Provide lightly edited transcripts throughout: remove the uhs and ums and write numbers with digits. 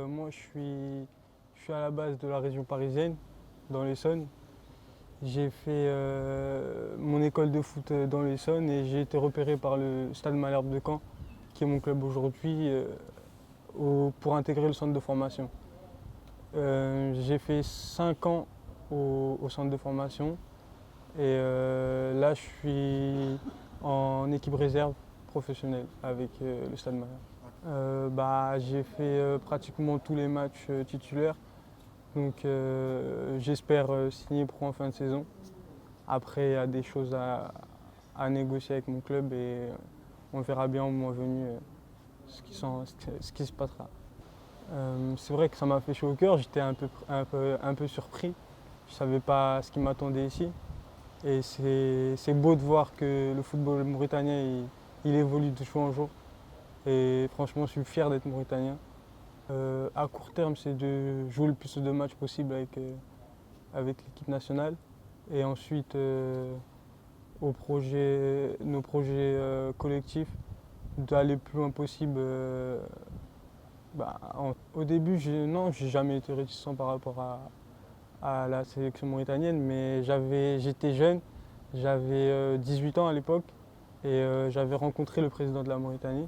moi je suis à la base de la région parisienne, dans l'Essonne. J'ai fait mon école de foot dans l'Essonne et j'ai été repéré par le Stade Malherbe de Caen, qui est mon club aujourd'hui, pour intégrer le centre de formation. J'ai fait 5 ans au centre de formation et là je suis en équipe réserve professionnelle avec le Stade Malherbe. J'ai fait pratiquement tous les matchs titulaires, donc j'espère signer pro en fin de saison. Après, il y a des choses à négocier avec mon club et on verra bien au moment venu ce qui se passera. C'est vrai que ça m'a fait chaud au cœur, j'étais un peu surpris. Je ne savais pas ce qui m'attendait ici. Et c'est beau de voir que le football mauritanien il évolue de jour en jour. Et franchement, je suis fier d'être mauritanien. À court terme, c'est de jouer le plus de matchs possible avec l'équipe nationale. Et ensuite, nos projets collectifs, d'aller le plus loin possible. Au début, non, j'ai jamais été réticent par rapport à la sélection mauritanienne, mais j'étais jeune, j'avais 18 ans à l'époque, et j'avais rencontré le président de la Mauritanie.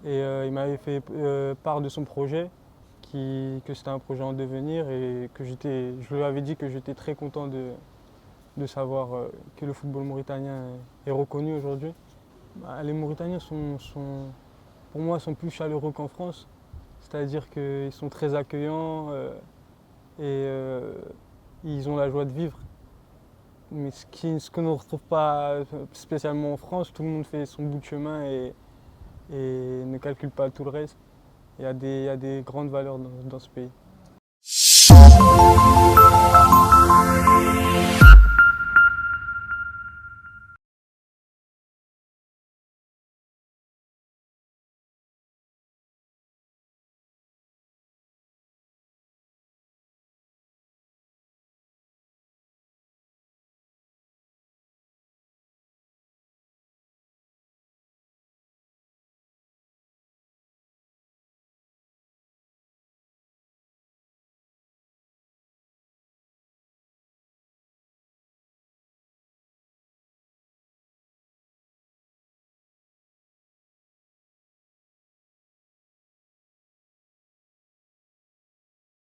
Et il m'avait fait part de son projet, que c'était un projet en devenir, et je lui avais dit que j'étais très content de savoir que le football mauritanien est reconnu aujourd'hui. Les Mauritaniens pour moi, sont plus chaleureux qu'en France. C'est-à-dire qu'ils sont très accueillants et ils ont la joie de vivre. Mais ce qu'on ne retrouve pas spécialement en France, tout le monde fait son bout de chemin et ne calcule pas tout le reste. Il y a des grandes valeurs dans ce pays.